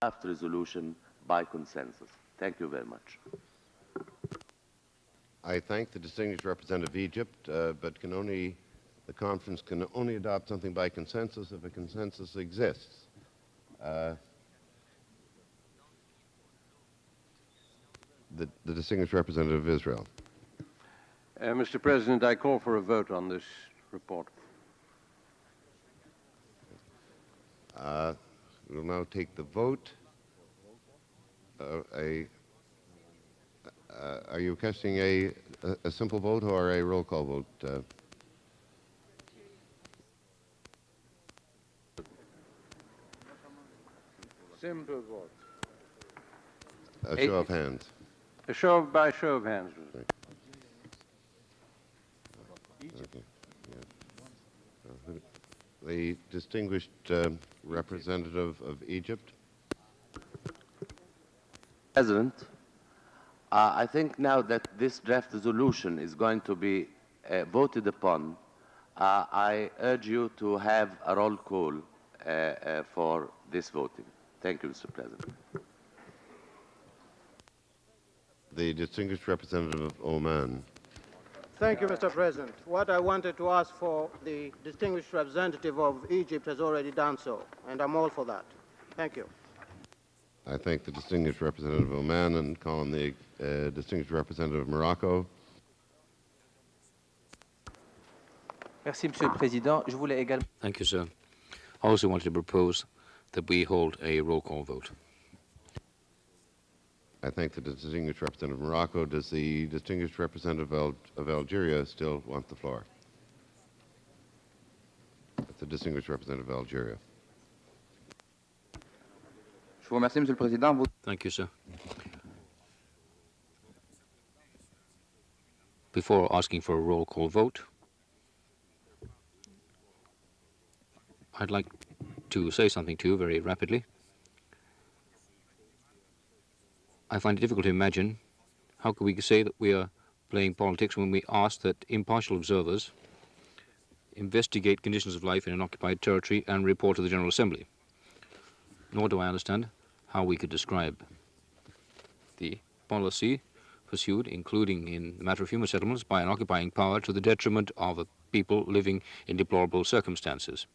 draft resolution by consensus. Thank you very much. I thank the distinguished representative of Egypt, but the conference can only adopt something by consensus if a consensus exists. The distinguished representative of Israel. Mr. President, I call for a vote on this report. We'll now take the vote. Are you requesting a simple vote or a roll call vote? Simple vote. A show of hands. By show of hands. Okay. Yeah. The distinguished representative of Egypt. President, I think now that this draft resolution is going to be voted upon, I urge you to have a roll call for this voting. Thank you, Mr. President. The distinguished representative of Oman. Thank you, Mr. President. What I wanted to ask for, the distinguished representative of Egypt has already done so, and I'm all for that. Thank you. I thank the distinguished representative of Oman and call on the distinguished representative of Morocco. Merci, Monsieur le Président. Je voulais également... Thank you, sir. I also wanted to propose that we hold a roll call vote. I thank the distinguished representative of Morocco. Does the distinguished representative of Algeria still want the floor? The distinguished representative of Algeria. Je vous remercie, Monsieur le Président. Thank you, sir. Before asking for a roll call vote, I'd like to say something to you very rapidly. I find it difficult to imagine how could we say that we are playing politics when we ask that impartial observers investigate conditions of life in an occupied territory and report to the General Assembly. Nor do I understand how we could describe the policy pursued, including in the matter of human settlements, by an occupying power to the detriment of a people living in deplorable circumstances.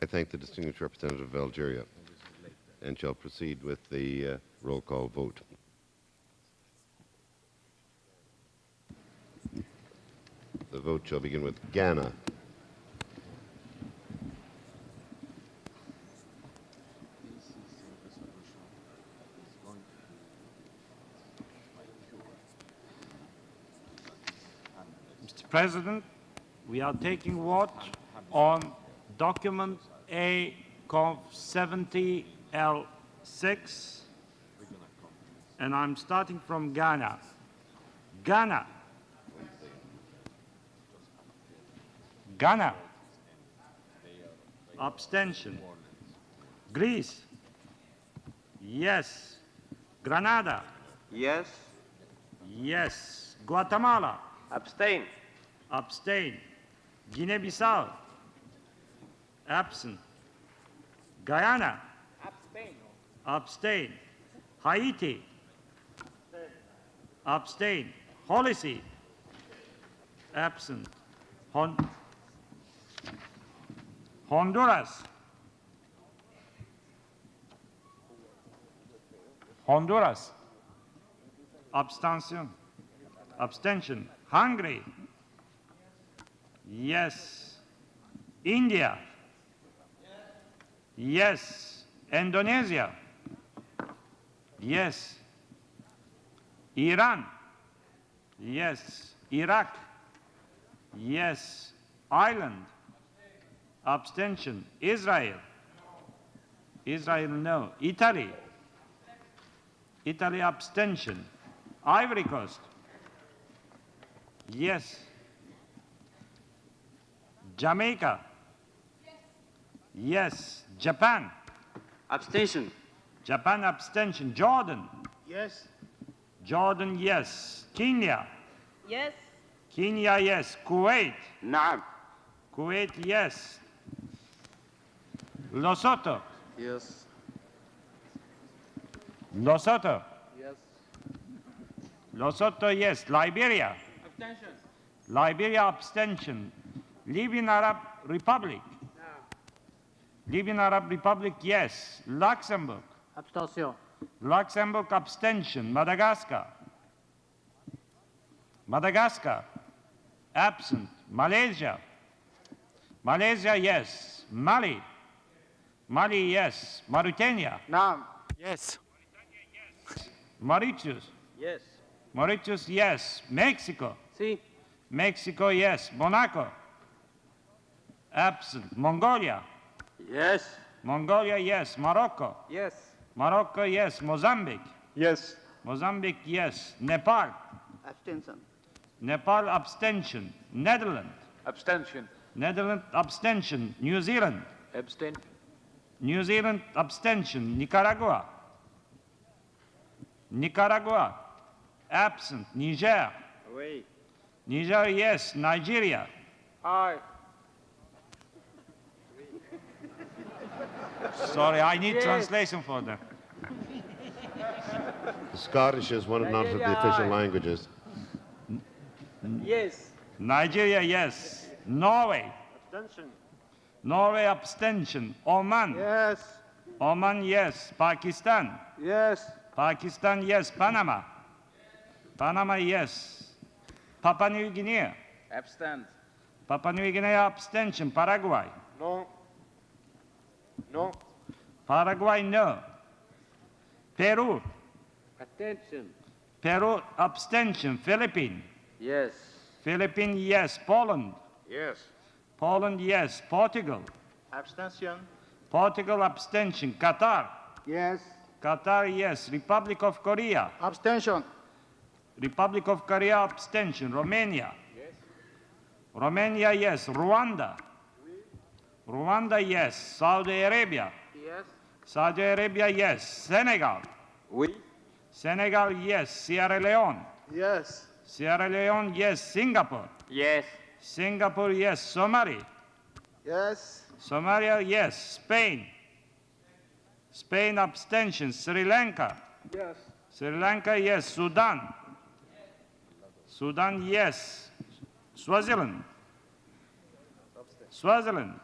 I thank the distinguished representative of Algeria and shall proceed with the roll call vote. The vote shall begin with Ghana. Mr. President, we are taking vote on document A-Conf 70L6, and I'm starting from Ghana. Ghana. Ghana. Abstention. Greece. Yes. Grenada. Yes. Yes. Guatemala. Abstain. Abstain. Guinea-Bissau. Absent. Guyana. Abstain. Abstain. Haiti. Abstain. Holy See. Absent. Honduras. Honduras. Abstention. Abstention. Hungary. Yes. India. Yes. Indonesia. Yes. Iran. Yes. Iraq. Yes. Ireland. Abstention. Israel. Israel, no. Italy. Italy, abstention. Ivory Coast. Yes. Jamaica. Yes. Japan. Abstention. Japan, abstention. Jordan. Yes. Jordan, yes. Kenya. Yes. Kenya, yes. Kuwait. Naam. Kuwait, yes. Lesotho. Yes. Lesotho. Yes. Lesotho, yes. Liberia. Abstention. Liberia, abstention. Libyan Arab Republic. Libyan Arab Republic, yes. Luxembourg. Abstention. Luxembourg, abstention. Madagascar. Madagascar, absent. Malaysia. Malaysia, yes. Mali. Mali, yes. Mauritania. Naam. Yes. Mauritius. Yes. Mauritius, yes. Mexico. Si. Mexico, yes. Monaco. Absent. Mongolia. Yes. Mongolia, yes. Morocco. Yes. Morocco, yes. Mozambique. Yes. Mozambique, yes. Nepal. Abstention. Nepal, abstention. Netherlands. Abstention. Netherlands, abstention. New Zealand. Abstain. New Zealand, abstention. Nicaragua. Nicaragua, absent. Niger. Oui. Niger, yes. Nigeria. Aye. Sorry, I need translation for them. Scottish is one of not of the official languages. Yes. Nigeria, yes. Norway. Abstention. Norway, abstention. Oman. Yes. Oman, yes. Pakistan. Yes. Pakistan, yes. Panama. Panama, yes. Papua New Guinea. Abstain. Papua New Guinea, abstention. Paraguay. No. No. Paraguay, no. Peru. Attention. Peru, abstention. Philippines. Yes. Philippines, yes. Poland. Yes. Poland, yes. Portugal. Abstention. Portugal, abstention. Qatar. Yes. Qatar, yes. Republic of Korea. Abstention. Republic of Korea, abstention. Romania. Yes. Romania, yes. Rwanda. Rwanda, yes. Saudi Arabia. Yes. Saudi Arabia, yes. Senegal. Oui. Senegal, yes. Sierra Leone. Yes. Sierra Leone, yes. Singapore. Yes. Singapore, yes. Somalia. Yes. Somalia, yes. Spain. Spain, abstention. Sri Lanka. Yes. Sri Lanka, yes. Sudan. Sudan, yes. Swaziland. Swaziland,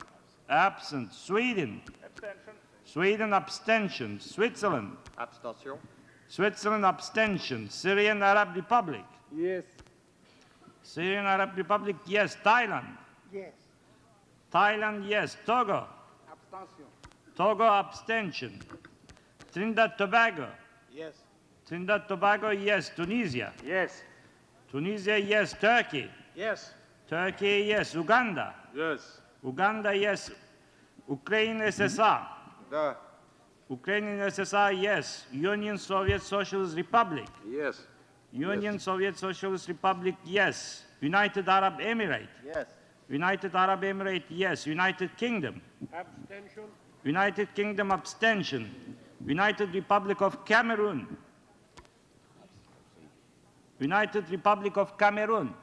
absent. Sweden. Sweden, abstention. Switzerland. Abstention. Switzerland, abstention. Syrian Arab Republic. Yes. Syrian Arab Republic, yes. Thailand. Yes. Thailand, yes. Togo. Abstention. Togo, abstention. Trinidad Tobago. Yes. Trinidad Tobago, yes. Tunisia. Yes. Tunisia, yes. Turkey. Yes. Turkey, yes. Uganda. Yes. Uganda, yes. Ukraine, SSR. Da. Ukrainian SSR, yes. Union Soviet Socialist Republic. Yes. Union Soviet Socialist Republic, yes. United Arab Emirates. Yes. United Arab Emirates, yes. United Kingdom. Abstention. United Kingdom, abstention. United Republic of Cameroon. United Republic of Cameroon.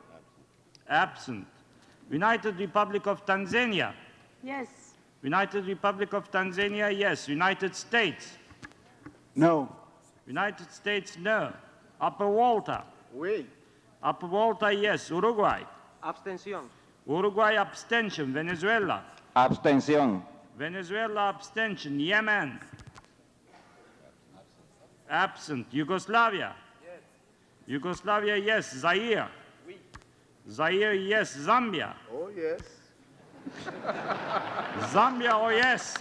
Absent. United Republic of Tanzania. Yes. United Republic of Tanzania, yes. United States. No. United States, no. Upper Volta. Oui. Upper Volta, yes. Uruguay. Abstention. Uruguay, abstention. Venezuela. Abstention. Venezuela, abstention. Yemen. Absent. Yugoslavia. Yugoslavia, yes. Zaire. Zaire, yes. Zambia. Oh, yes. Zambia, oh yes.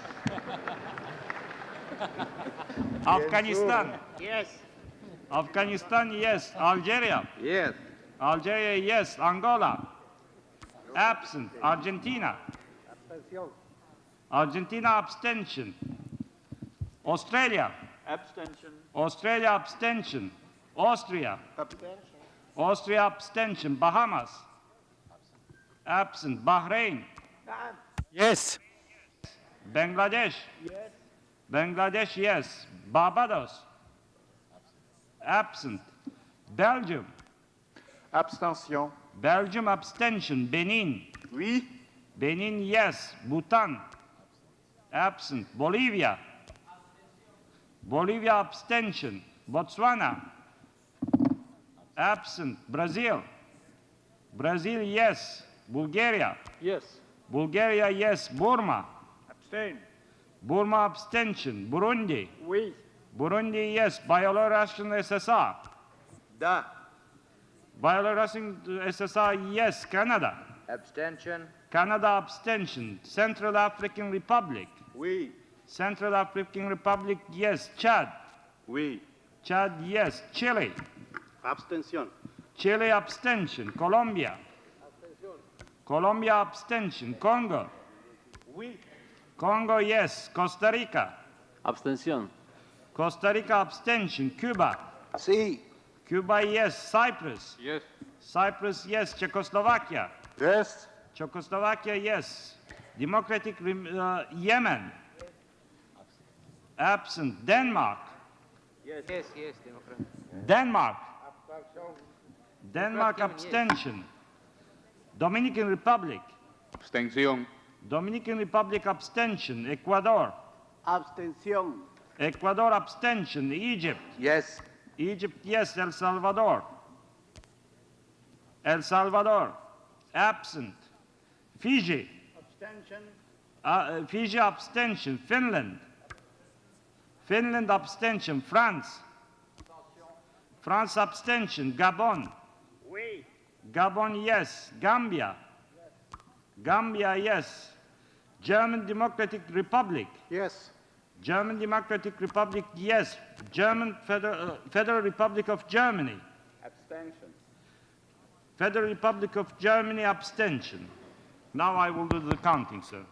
Afghanistan. Yes. Afghanistan, yes. Algeria. Yes. Algeria, yes. Angola. Absent. Argentina. Abstention. Argentina, abstention. Australia. Abstention. Australia, abstention. Austria. Abstention. Austria, abstention. Bahamas. Absent. Bahrain. Yes. Bangladesh. Yes. Bangladesh, yes. Barbados. Absent. Belgium. Abstention. Belgium, abstention. Benin. Oui. Benin, yes. Bhutan. Absent. Bolivia. Bolivia abstention. Botswana. Absent. Brazil. Brazil, yes. Bulgaria. Yes. Bulgaria, yes. Burma. Abstain. Burma abstention. Burundi. Oui. Burundi, yes. Byelorussian SSR. Da. Byelorussian SSR, yes. Canada. Abstention. Canada abstention. Central African Republic. Oui. Central African Republic, yes. Chad. Oui. Chad, yes. Chile. Abstention. Chile abstention. Colombia. Colombia abstention. Congo. Oui. Congo, yes. Costa Rica. Abstention. Costa Rica abstention. Cuba. Si. Cuba, yes. Cyprus. Yes. Cyprus, yes. Czechoslovakia. Yes. Czechoslovakia, yes. Democratic Yemen. Absent. Denmark. Yes, Democrat. Denmark. Denmark abstention. Dominican Republic. Abstención. Dominican Republic abstention. Ecuador. Abstention. Ecuador abstention. Egypt. Yes. Egypt, yes. El Salvador. El Salvador. Absent. Fiji. Abstention. Fiji abstention. Finland. Finland abstention. France. France abstention. Gabon. Oui. Gabon, yes. Gambia. Gambia, yes. German Democratic Republic. Yes. German Democratic Republic, yes. German Federal Republic of Germany. Abstention. Federal Republic of Germany, abstention. Now I will do the counting, sir.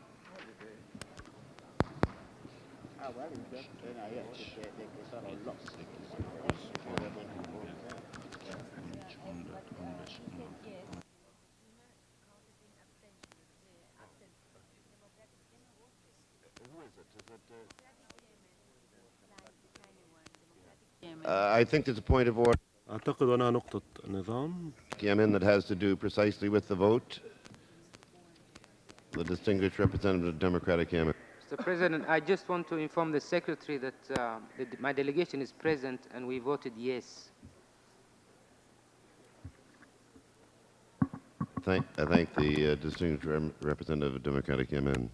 I think there's a point of order, أعتقد أنها نقطة نظام. Yemen, that has to do precisely with the vote. The distinguished representative of Democratic Yemen. Mr. President, I just want to inform the Secretary that my delegation is present and we voted yes. I thank the distinguished representative of Democratic Yemen.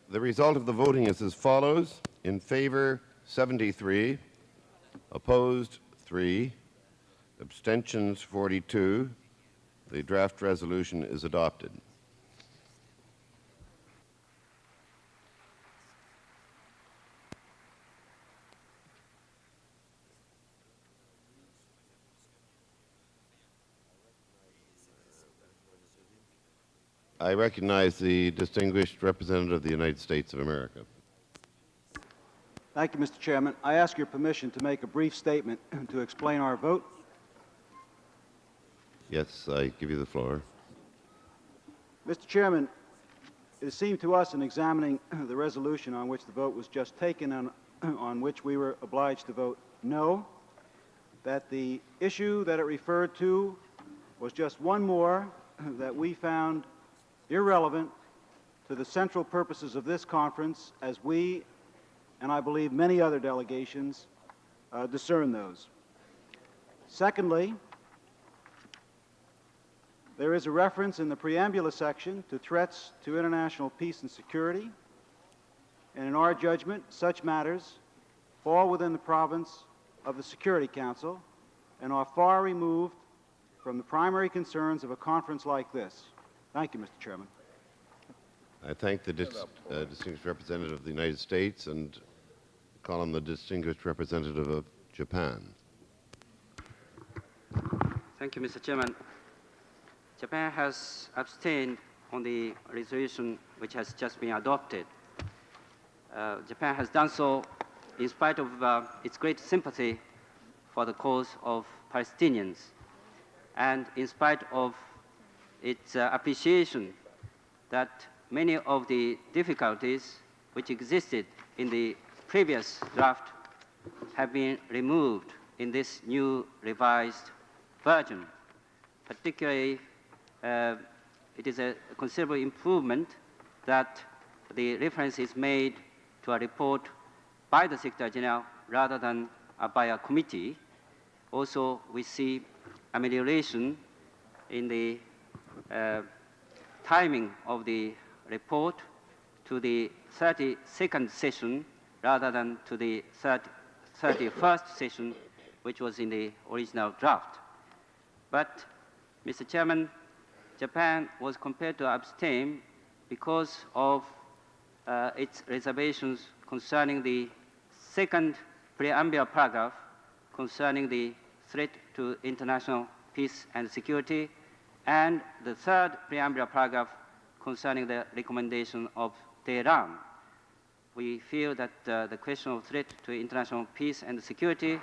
The result of the voting is as follows. In favor, 73. Opposed, 3. Abstentions, 42. The draft resolution is adopted. I recognize the distinguished representative of the United States of America. Thank you, Mr. Chairman. I ask your permission to make a brief statement to explain our vote. Yes, I give you the floor. Mr. Chairman, it seemed to us in examining the resolution on which the vote was just taken and on which we were obliged to vote no, that the issue that it referred to was just one more that we found irrelevant to the central purposes of this conference as we, and I believe many other delegations, discern those. Secondly, there is a reference in the preambular section to threats to international peace and security, and in our judgment, such matters fall within the province of the Security Council and are far removed from the primary concerns of a conference like this. Thank you, Mr. Chairman. I thank the distinguished representative of the United States and call on the distinguished representative of Japan. Thank you, Mr. Chairman. Japan has abstained on the resolution which has just been adopted. Japan has done so in spite of its great sympathy for the cause of Palestinians and in spite of its appreciation that many of the difficulties which existed in the previous draft have been removed in this new revised version. Particularly, it is a considerable improvement that the reference is made to a report by the Secretary General rather than by a committee. Also, we see amelioration in the timing of the report to the 32nd session rather than to the 31st session, which was in the original draft. But, Mr. Chairman, Japan was compelled to abstain because of its reservations concerning the second preambular paragraph concerning the threat to international peace and security, and the third preambular paragraph concerning the recommendation of Tehran. We feel that the question of threat to international peace and security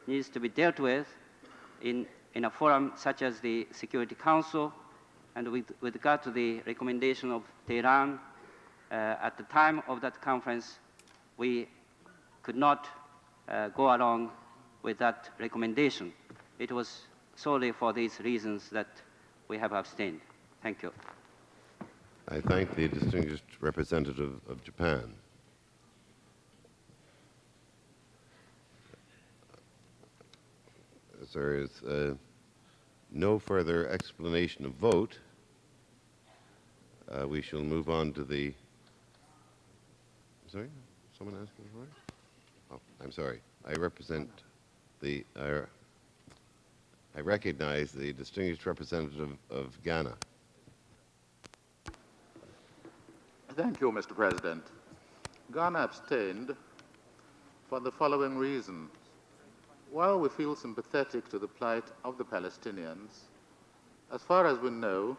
needs to be dealt with in a forum such as the Security Council, and with regard to the recommendation of Tehran, at the time of that conference, we could not go along with that recommendation. It was solely for these reasons that we have abstained. Thank you. I thank the distinguished representative of Japan. As there is no further explanation of vote, we shall move on to the... Sorry? Someone asking for it? Oh, I'm sorry. I represent the... I recognize the distinguished representative of Ghana. Thank you, Mr. President. Ghana abstained for the following reasons. While we feel sympathetic to the plight of the Palestinians, as far as we know,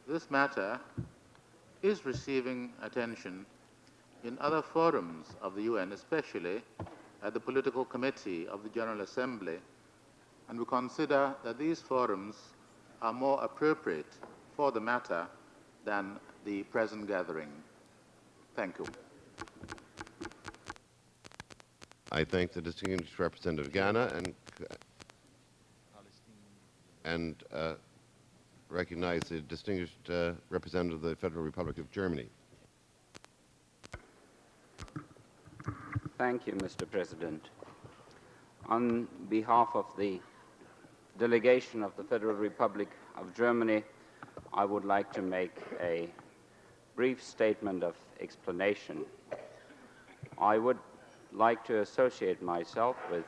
this matter is receiving attention in other forums of the UN, especially at the Political Committee of the General Assembly, and we consider that these forums are more appropriate for the matter than the present gathering. Thank you. I thank the distinguished representative of Ghana and recognize the distinguished representative of the Federal Republic of Germany. Thank you, Mr. President. On behalf of the delegation of the Federal Republic of Germany, I would like to make a brief statement of explanation. I would like to associate myself with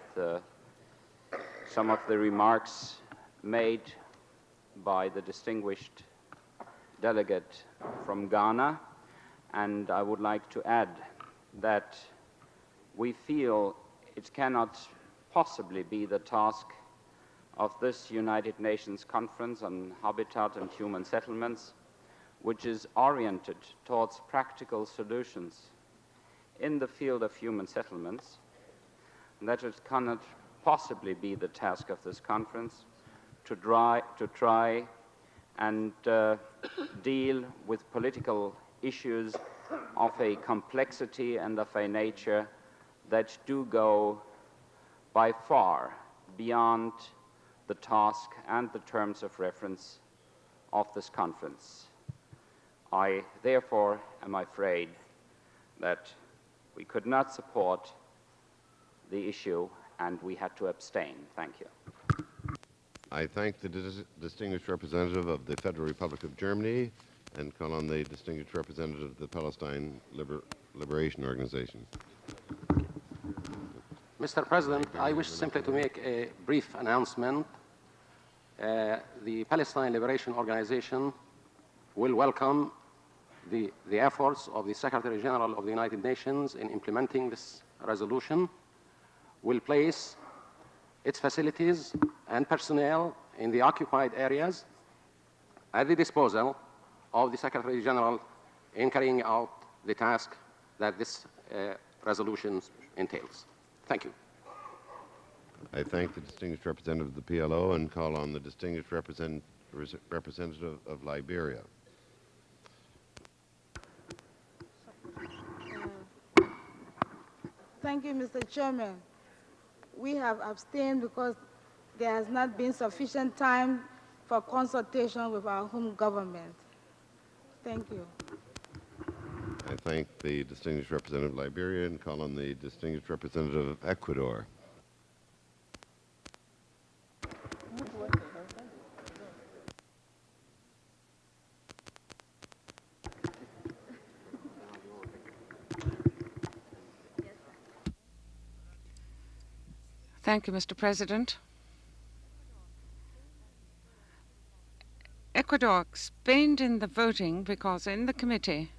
some of the remarks made by the distinguished delegate from Ghana, and I would like to add that we feel it cannot possibly be the task of this United Nations Conference on Habitat and Human Settlements which is oriented towards practical solutions in the field of human settlements, and that it cannot possibly be the task of this conference to try and deal with political issues of a complexity and of a nature that do go by far beyond the task and the terms of reference of this conference. I therefore am afraid that we could not support the issue and we had to abstain. Thank you. I thank the distinguished representative of the Federal Republic of Germany and call on the distinguished representative of the Palestine Liberation Organization. Mr. President, I wish simply to make a brief announcement. The Palestine Liberation Organization will welcome the efforts of the Secretary General of the United Nations in implementing this resolution, will place its facilities and personnel in the occupied areas at the disposal of the Secretary General in carrying out the task that this resolution entails. Thank you. I thank the distinguished representative of the PLO and call on the distinguished representative of Liberia. Thank you, Mr. Chairman. We have abstained because there has not been sufficient time for consultation with our home government. Thank you. I thank the distinguished representative of Liberia and call on the distinguished representative of Ecuador. Thank you, Mr. President. Ecuador abstained in the voting because in the committee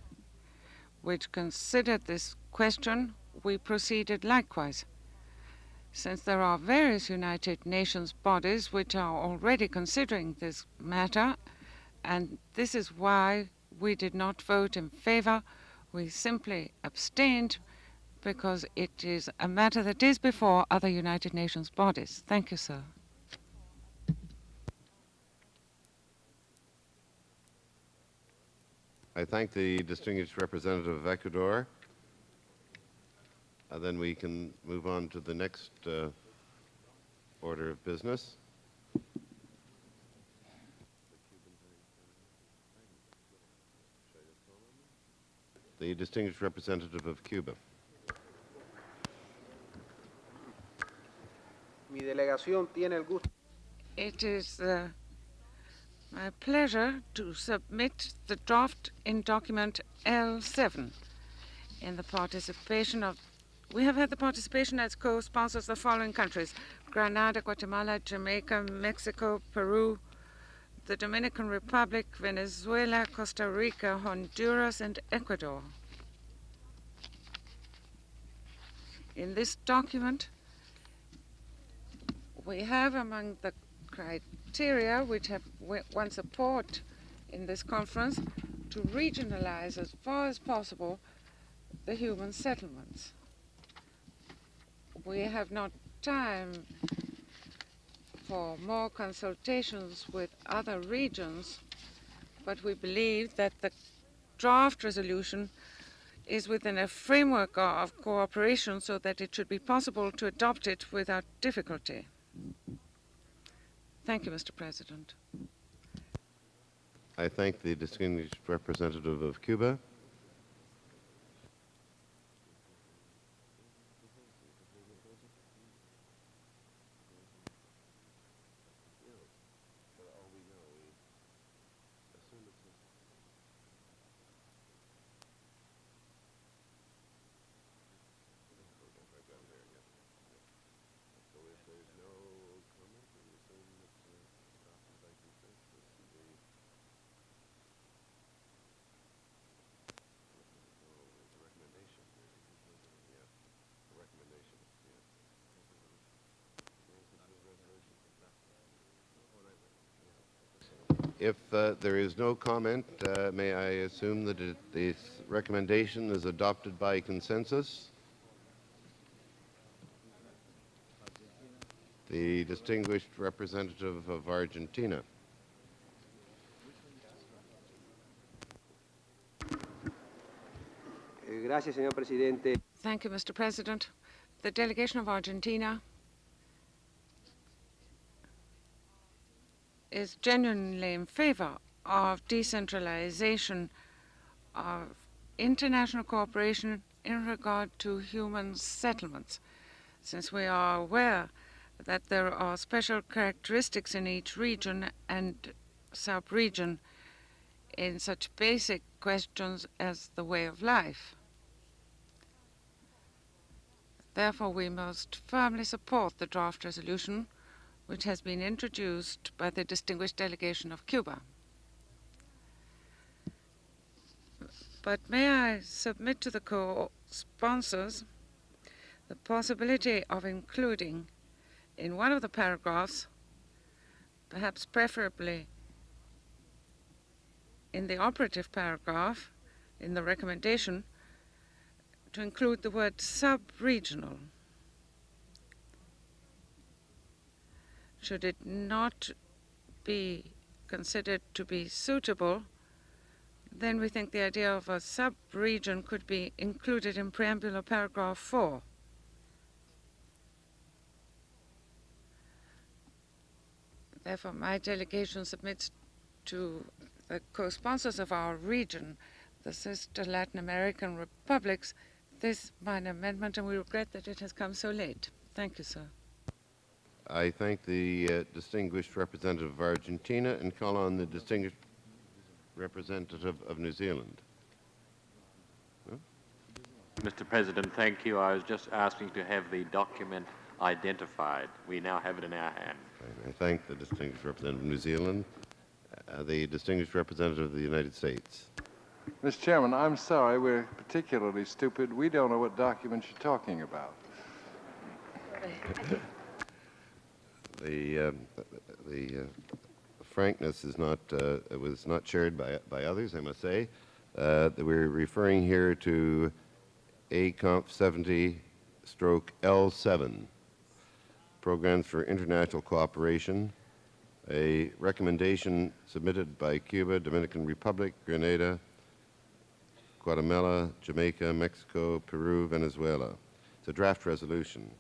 which considered this question, we proceeded likewise. Since there are various United Nations bodies which are already considering this matter, and this is why we did not vote in favor, we simply abstained because it is a matter that is before other United Nations bodies. Thank you, sir. I thank the distinguished representative of Ecuador. Then we can move on to the next order of business. The distinguished representative of Cuba. Mi delegación tiene el gusto. It is my pleasure to submit the draft in document L7 in the participation of. We have had the participation as co-sponsors of the following countries: Grenada, Guatemala, Jamaica, Mexico, Peru, the Dominican Republic, Venezuela, Costa Rica, Honduras, and Ecuador. In this document, we have among the criteria which have won support in this conference to regionalize as far as possible the human settlements. We have not time for more consultations with other regions, but we believe that the draft resolution is within a framework of cooperation so that it should be possible to adopt it without difficulty. Thank you, Mr. President. I thank the distinguished representative of Cuba. If there is no comment, may I assume that this recommendation is adopted by consensus? The distinguished representative of Argentina. Gracias, señor presidente. Thank you, Mr. President. The delegation of Argentina is genuinely in favor of decentralization of international cooperation in regard to human settlements, since we are aware that there are special characteristics in each region and sub-region in such basic questions as the way of life. Therefore, we most firmly support the draft resolution which has been introduced by the distinguished delegation of Cuba. But may I submit to the co-sponsors the possibility of including in one of the paragraphs, perhaps preferably in the operative paragraph, in the recommendation, to include the word sub-regional. Should it not be considered to be suitable, then we think the idea of a sub-region could be included in preambular paragraph 4. Therefore, my delegation submits to the co-sponsors of our region, the sister Latin American republics, this minor amendment, and we regret that it has come so late. Thank you, sir. I thank the distinguished representative of Argentina and call on the distinguished representative of New Zealand. Huh? Mr. President, thank you. I was just asking to have the document identified. We now have it in our hand. I thank the distinguished representative of New Zealand, the distinguished representative of the United States. Mr. Chairman, I'm sorry, we're particularly stupid. We don't know what documents you're talking about. The frankness is not was not shared by others, I must say. That we're referring here to ACOMP 70/L7, Programs for International Cooperation, a recommendation submitted by Cuba, Dominican Republic, Grenada, Guatemala, Jamaica, Mexico, Peru, Venezuela. It's a draft resolution.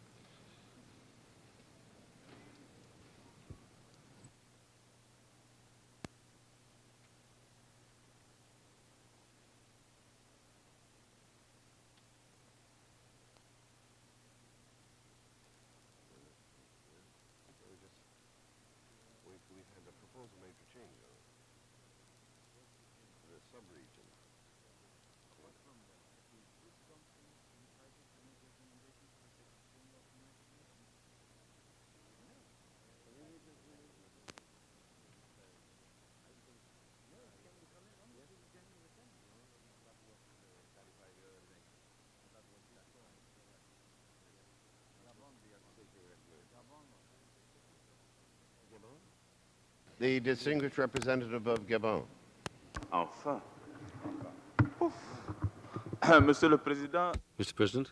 The distinguished representative of Gabon. Enfin. Monsieur le Président. Mr. President,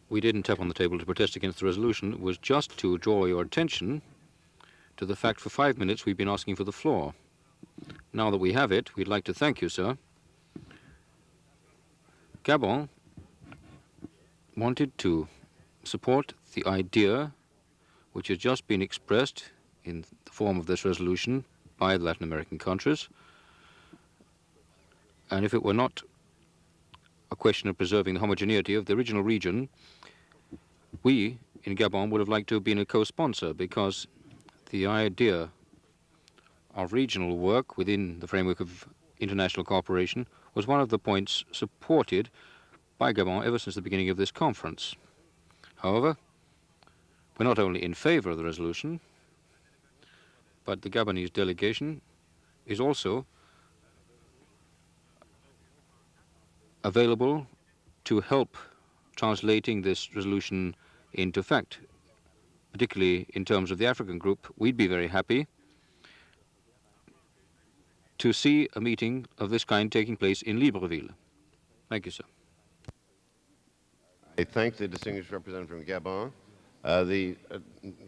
we didn't tap on the table to protest against the resolution. It was just to draw your attention to the fact for 5 minutes we've been asking for the floor. Now that we have it, we'd like to thank you, sir. Gabon wanted to support the idea which has just been expressed in the form of this resolution by the Latin American countries. And if it were not a question of preserving the homogeneity of the original region, we in Gabon would have liked to have been a co-sponsor, because the idea of regional work within the framework of international cooperation was one of the points supported by Gabon ever since the beginning of this conference. However, we're not only in favor of the resolution, but the Gabonese delegation is also available to help translating this resolution into fact, particularly in terms of the African group. We'd be very happy to see a meeting of this kind taking place in Libreville. Thank you, sir. I thank the distinguished representative from Gabon. The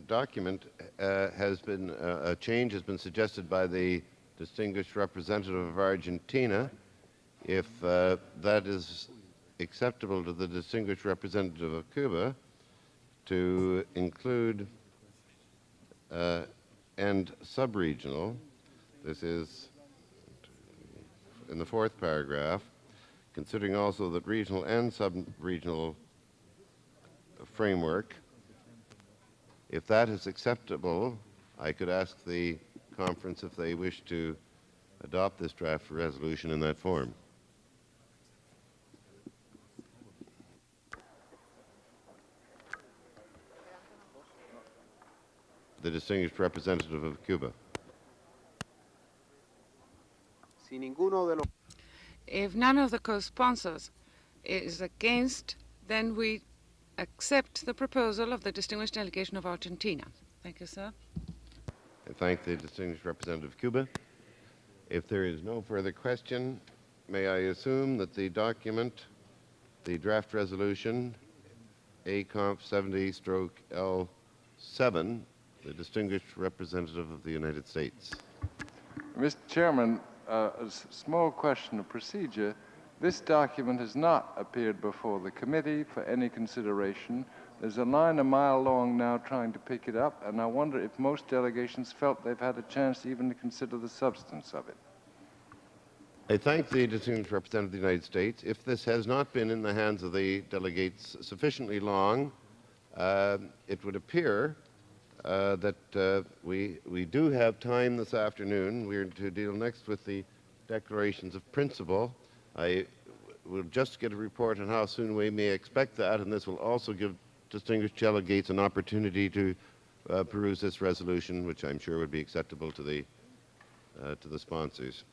document has been, a change has been suggested by the distinguished representative of Argentina. If that is acceptable to the distinguished representative of Cuba, to include and sub-regional, this is in the fourth paragraph, considering also that regional and sub-regional framework. If that is acceptable, I could ask the conference if they wish to adopt this draft resolution in that form. The distinguished representative of Cuba. If none of the co-sponsors is against, then we accept the proposal of the distinguished delegation of Argentina. Thank you, sir. I thank the distinguished representative of Cuba. If there is no further question, may I assume that the document, the draft resolution, ACONF 70/L7, the distinguished representative of the United States. Mr. Chairman, a small question of procedure. This document has not appeared before the committee for any consideration. There's a line a mile long now trying to pick it up, and I wonder if most delegations felt they've had a chance even to consider the substance of it. I thank the distinguished representative of the United States. If this has not been in the hands of the delegates sufficiently long, it would appear that we do have time this afternoon. We're to deal next with the declarations of principle. I will just get a report on how soon we may expect that, and this will also give distinguished delegates an opportunity to peruse this resolution, which I'm sure would be acceptable to the sponsors.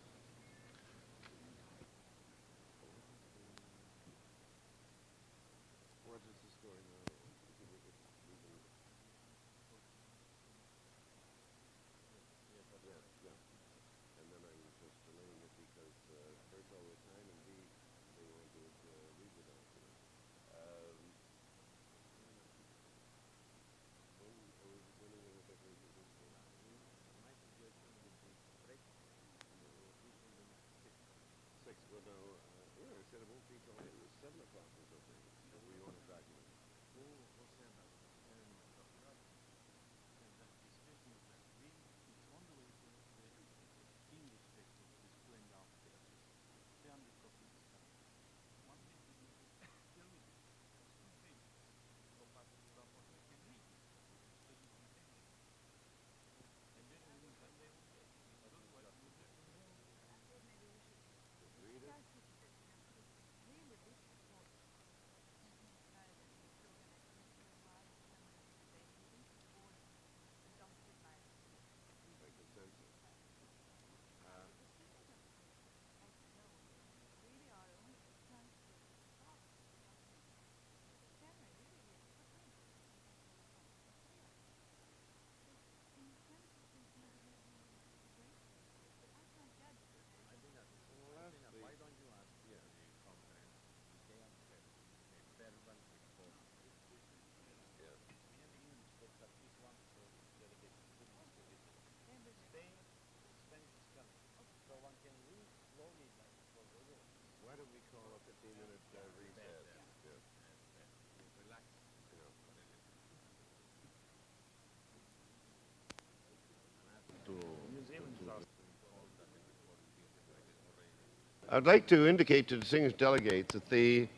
I'd like to indicate to distinguished delegates that the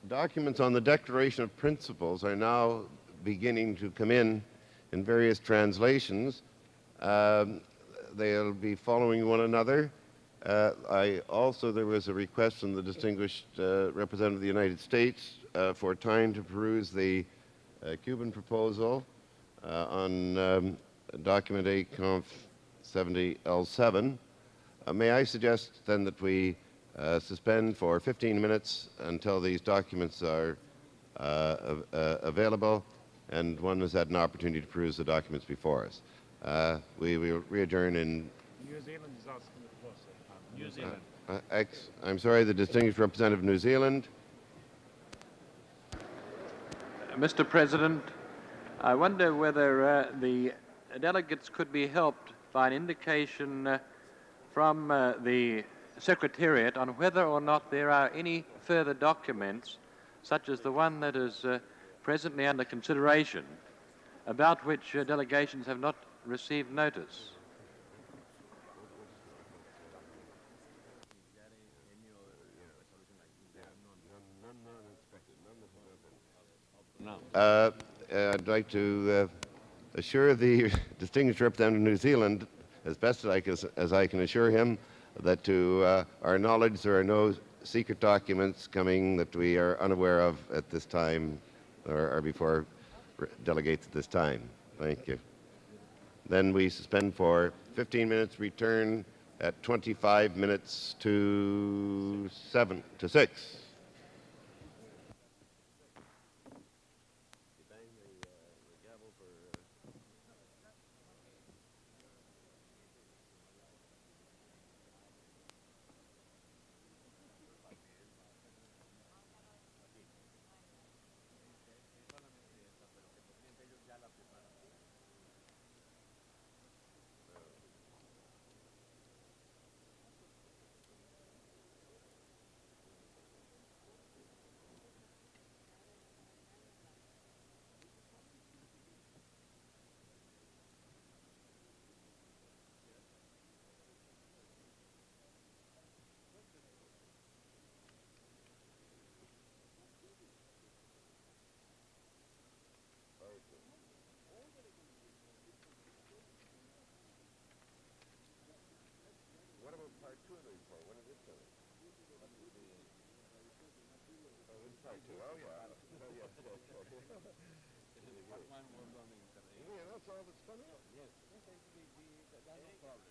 documents on the Declaration of Principles are now beginning to come in various translations. They'll be following one another. There was a request from the distinguished representative of the United States for time to peruse the Cuban proposal on document ACONF 70L7. May I suggest then that we suspend for 15 minutes until these documents are available and one has had an opportunity to peruse the documents before us. We will readjourn in New Zealand is asking the floor, sir. New Zealand. I'm sorry, the distinguished representative of New Zealand. Mr. President, I wonder whether the delegates could be helped by an indication from the Secretariat on whether or not there are any further documents, such as the one that is presently under consideration, about which delegations have not received notice. I'd like to assure the distinguished representative of New Zealand, as best as I can assure him, that to our knowledge there are no secret documents coming that we are unaware of at this time or before delegates at this time. Thank you. Then we suspend for 15 minutes, return at 25 minutes to 6. What about part 2 of the report? When is it coming? Part 2. Oh, yeah. Yes. Yeah, that's all that's coming up. Yes. That's no problem.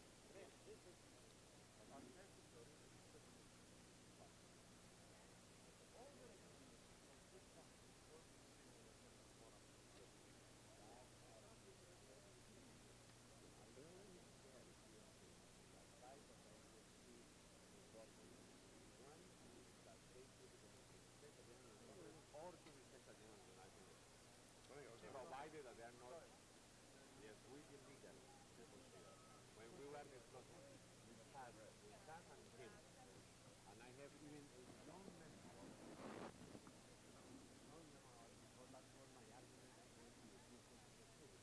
Provided that they are not, yes, we will be there. When we were discussing with Chad and him, and I have even a young man, because that was my argument against the people of the city.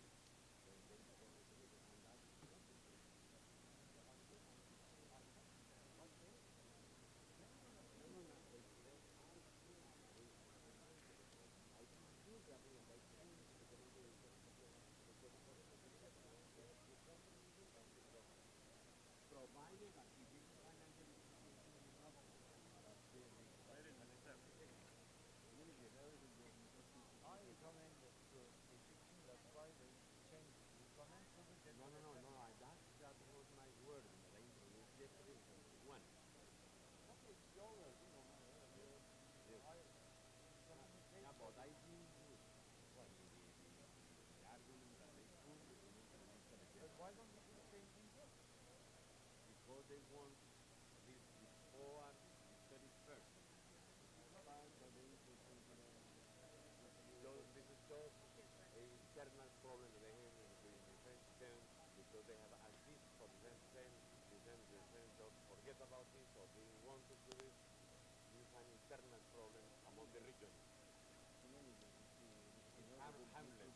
That was my word that I introduced yesterday. One. Yeah, but I didn't do it. The argument that they put is why don't you do the same thing here? Because they want this before the 31st. So this is just a internal problem that they have in the defense system, because they have at least for defense system, just forget about this, or they want to do it. This is an internal problem among the region. Hamlet.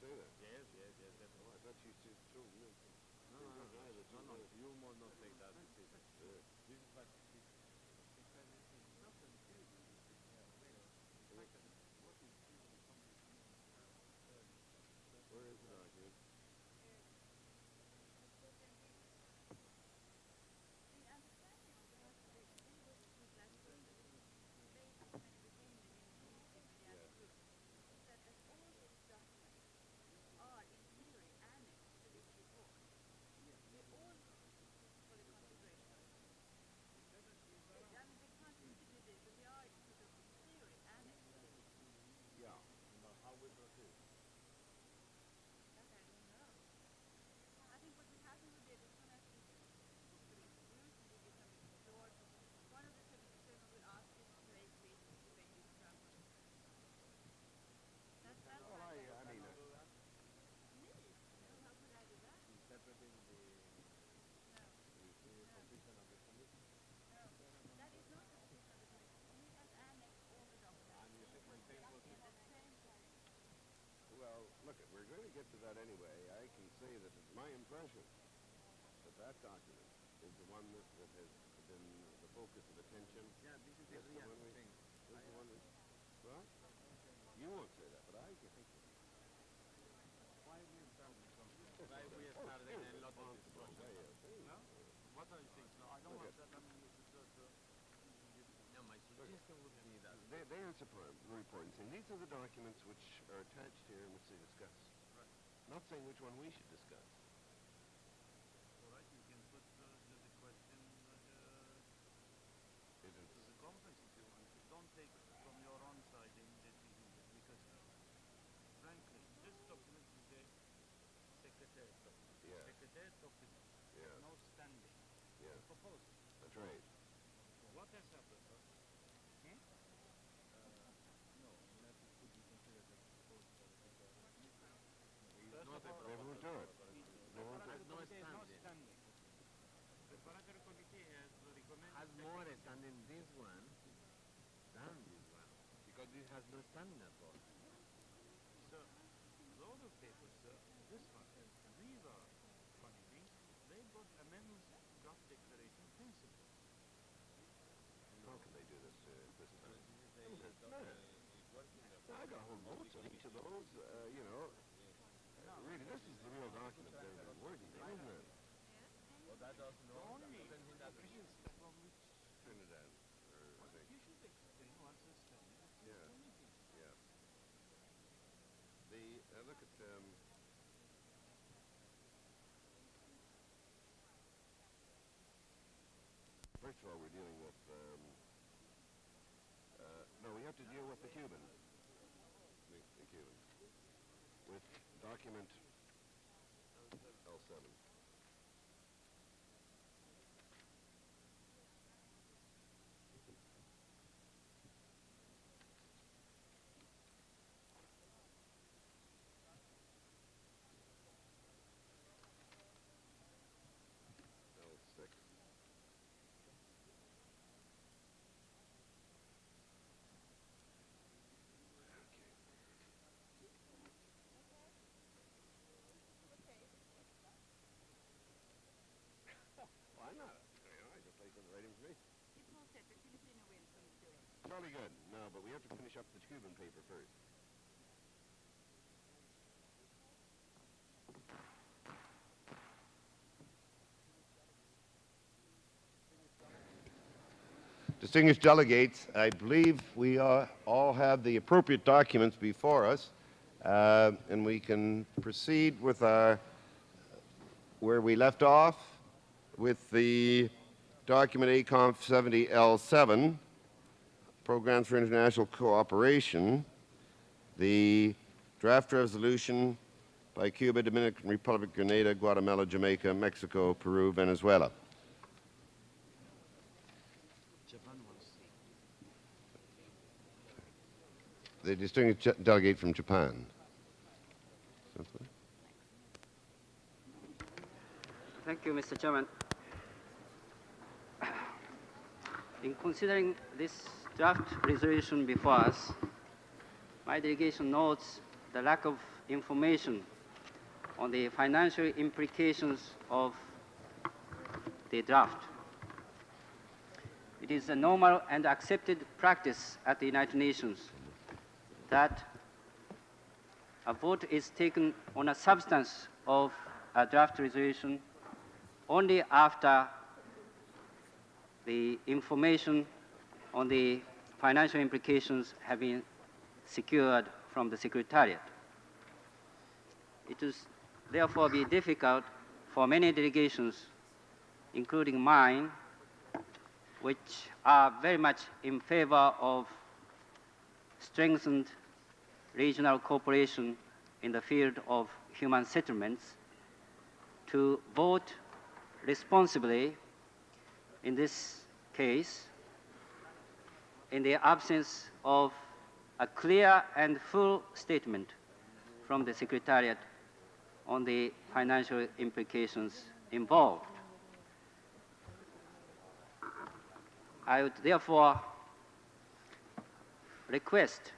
say that? Yes, yes, yes. That's why. I thought you said so. No, you will not take that decision. This is what where is the document? Yeah, but how we proceed? Well, I mean, interpreting the position of the commission. And you think we think well, look, we're going to get to that anyway. I can say that it's my impression that that document is the one that has been the focus of attention. Yeah, this is the real thing. This is the one what? You won't say that, but I can think of it. Why we started something? Why we started a lot of discussion? No? What are you thinking? No, I don't want that. No, my suggestion would be that they answer very important thing. These are the documents which are attached here and which they discuss. Right. Not saying which one we should discuss. All right, you can put the question to the conference if you want. Don't take from your own side any decision because, frankly, this document is the Secretariat document. Yeah. Secretariat document has no standing. Yeah. Proposal. That's right. What has happened? No, that could be considered as proposal. They won't do it. They won't do it. No standing. The Preparatory Committee has recommended... Has more standing this one than this one. Because this has no standing at all. So, the other papers, this one, these are findings. They got amendments draft declaration principle. How can they do this this time? I got whole votes on each of those, you know. Really, this is the real document they've been working on, isn't it? Well, that doesn't know. Trinidad. You should explain what's the standing of this committee. Yeah. Look at first of all, we're dealing with no, we have to deal with the Cuban. The Cuban. With document L7. L6. Why not? I just place in the right information. Totally good. No, but we have to finish up the Cuban paper first. Distinguished delegates, I believe we all have the appropriate documents before us, and we can proceed with where we left off with the document ACONF 70L7, Programs for International Cooperation, the draft resolution by Cuba, Dominican Republic, Grenada, Guatemala, Jamaica, Mexico, Peru, Venezuela. The distinguished delegate from Japan. Thank you, Mr. Chairman. In considering this draft resolution before us, my delegation notes the lack of information on the financial implications of the draft. It is a normal and accepted practice at the United Nations that a vote is taken on a substance of a draft resolution only after the information on the financial implications have been secured from the Secretariat. It will therefore be difficult for many delegations, including mine, which are very much in favor of strengthened regional cooperation in the field of human settlements, to vote responsibly in this case in the absence of a clear and full statement from the Secretariat on the financial implications involved. I would therefore request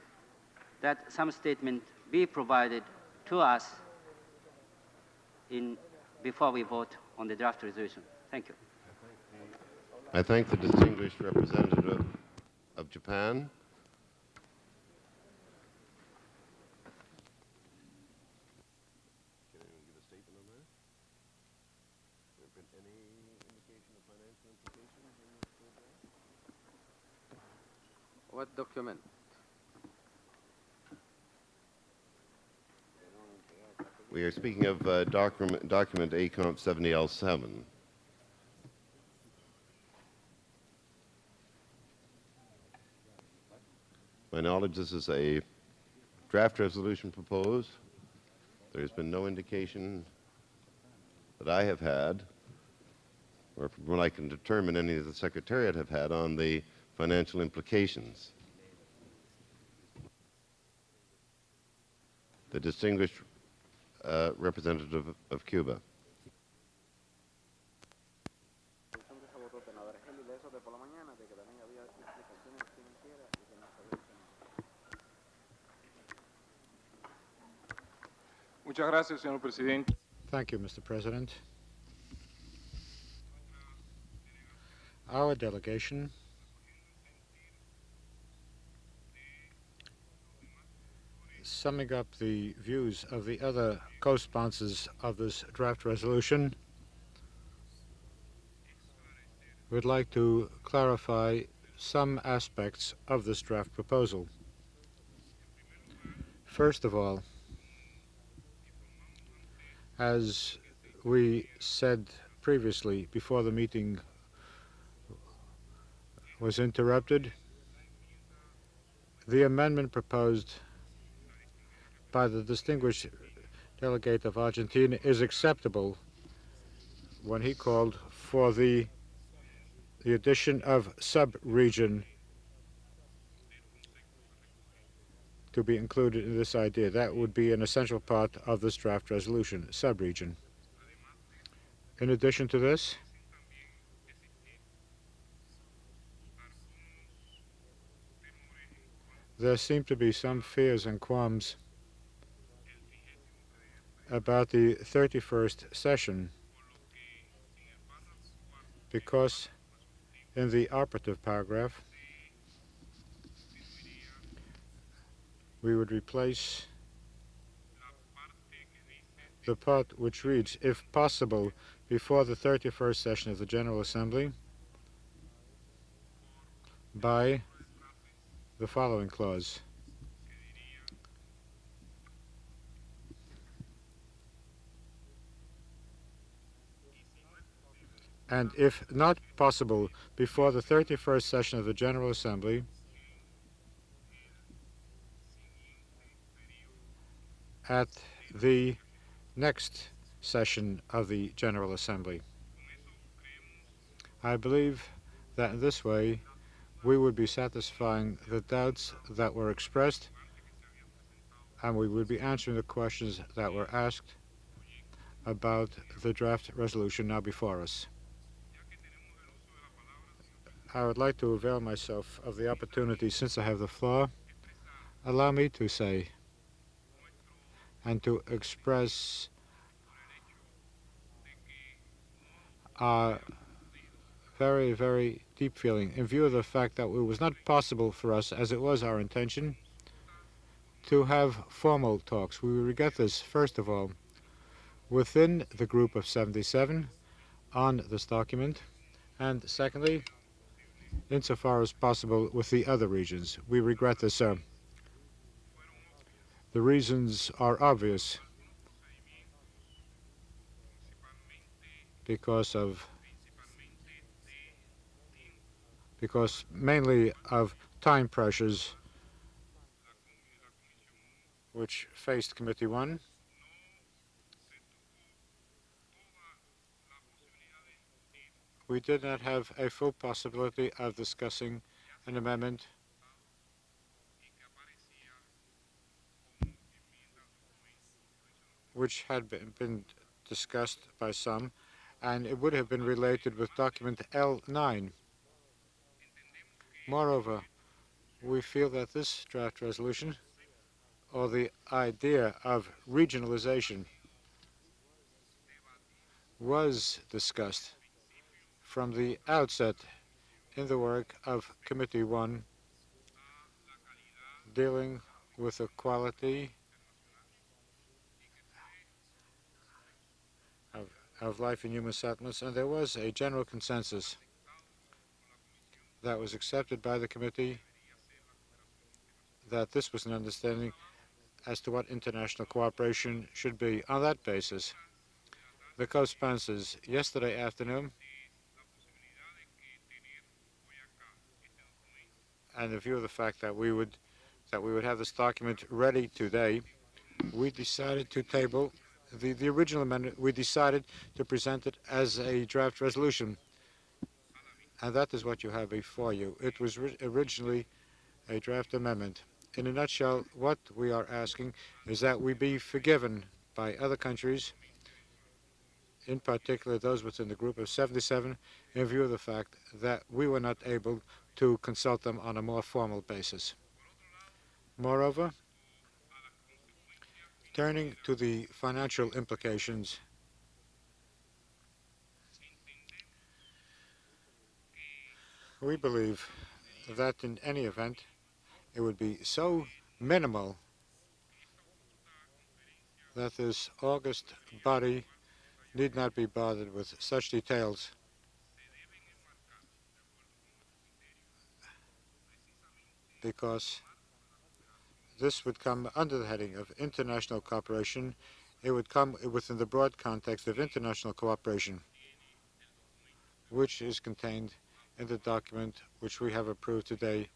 that some statement be provided to us before we vote on the draft resolution. Thank you. I thank the distinguished representative of Japan. Can anyone give a statement on that? Has there been any indication of financial implications in this program? What document? We are speaking of document ACOMP 70L7. To my knowledge, this is a draft resolution proposed. There's been no indication that I have had, or from what I can determine any of the Secretariat have had, on the financial implications. The distinguished representative of Cuba. Muchas gracias, señor presidente. Thank you, Mr. President. Our delegation summing up the views of the other co-sponsors of this draft resolution, would like to clarify some aspects of this draft proposal. First of all, as we said previously before the meeting was interrupted, the amendment proposed by the distinguished delegate of Argentina is acceptable when he called for the addition of sub-region to be included in this idea. That would be an essential part of this draft resolution, sub-region. In addition to this, there seem to be some fears and qualms about the 31st session, because in the operative paragraph we would replace the part which reads, if possible, before the 31st session of the General Assembly, by the following clause. And if not possible before the 31st session of the General Assembly, at the next session of the General Assembly. I believe that in this way we would be satisfying the doubts that were expressed, and we would be answering the questions that were asked about the draft resolution now before us. I would like to avail myself of the opportunity, since I have the floor. Allow me to say and to express our very, very deep feeling in view of the fact that it was not possible for us, as it was our intention, to have formal talks. We regret this, first of all, within the group of 77 on this document, and secondly, insofar as possible with the other regions. We regret this, sir. The reasons are obvious because mainly of time pressures which faced Committee 1. We did not have a full possibility of discussing an amendment which had been discussed by some, and it would have been related with document L9. Moreover, we feel that this draft resolution, or the idea of regionalization, was discussed from the outset in the work of Committee 1 dealing with the quality of life in human settlements, and there was a general consensus that was accepted by the committee that this was an understanding as to what international cooperation should be. On that basis, the co-sponsors yesterday afternoon, and in view of the fact that we would have this document ready today, we decided to table the original amendment. We decided to present it as a draft resolution, and that is what you have before you. It was originally a draft amendment. In a nutshell, what we are asking is that we be forgiven by other countries, in particular those within the group of 77, in view of the fact that we were not able to consult them on a more formal basis. Moreover, turning to the financial implications, we believe that in any event, it would be so minimal that this August body need not be bothered with such details. Because this would come under the heading of international cooperation. It would come within the broad context of international cooperation, which is contained in the document which we have approved today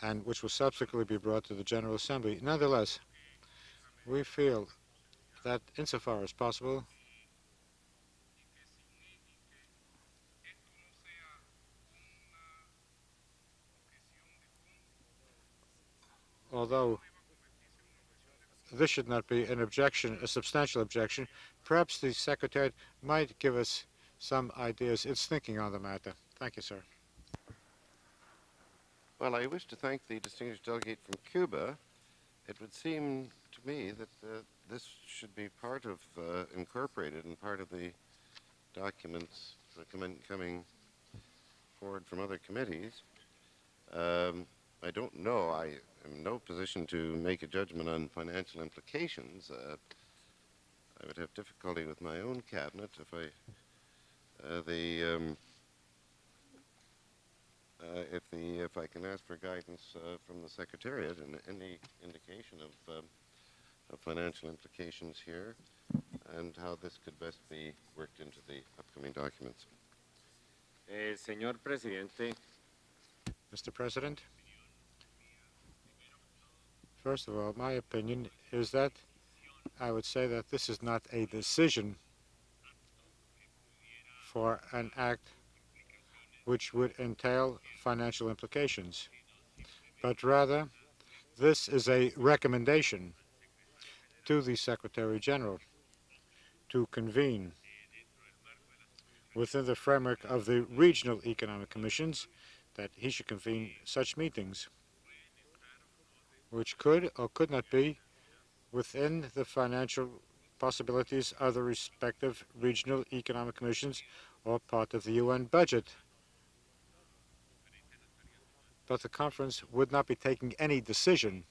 and which will subsequently be brought to the General Assembly. Nonetheless, we feel that insofar as possible, although this should not be an objection, a substantial objection, perhaps the Secretariat might give us some ideas, its thinking on the matter. Thank you, sir. Well, I wish to thank the distinguished delegate from Cuba. It would seem to me that this should be part of, incorporated in part of the documents coming forward from other committees. I don't know. I am in no position to make a judgment on financial implications. I would have difficulty with my own cabinet if I can ask for guidance from the Secretariat and any indication of financial implications here and how this could best be worked into the upcoming documents. Señor Presidente. Mr. President, first of all, my opinion is that I would say that this is not a decision for an act which would entail financial implications, but rather this is a recommendation to the Secretary General to convene within the framework of the regional economic commissions, that he should convene such meetings which could or could not be within the financial possibilities of the respective regional economic commissions or part of the UN budget. But the conference would not be taking any decision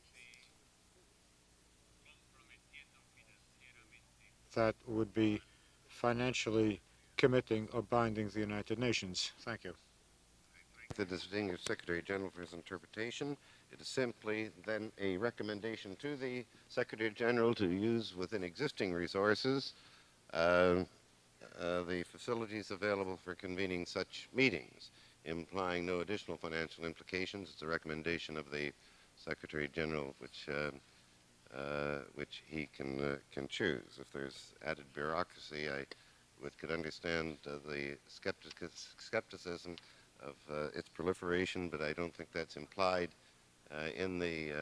that would be financially committing or binding the United Nations. Thank you. The distinguished Secretary General for his interpretation. It is simply then a recommendation to the Secretary General to use within existing resources the facilities available for convening such meetings, implying no additional financial implications. It's a recommendation of the Secretary General, which he can choose. If there's added bureaucracy, I could understand the skepticism of its proliferation, but I don't think that's implied in the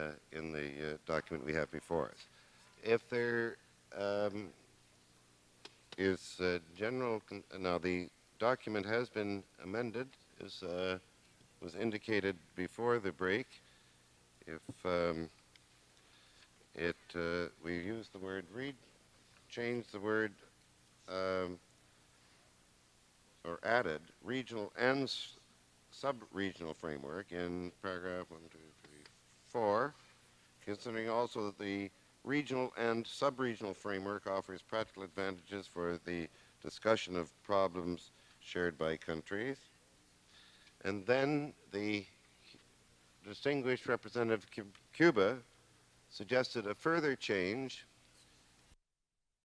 document we have before us. If there is general, now the document has been amended, as was indicated before the break. If we use the word change the word or added regional and sub-regional framework in paragraph 1, 2, 3, 4, considering also that the regional and sub-regional framework offers practical advantages for the discussion of problems shared by countries. And then the distinguished representative of Cuba suggested a further change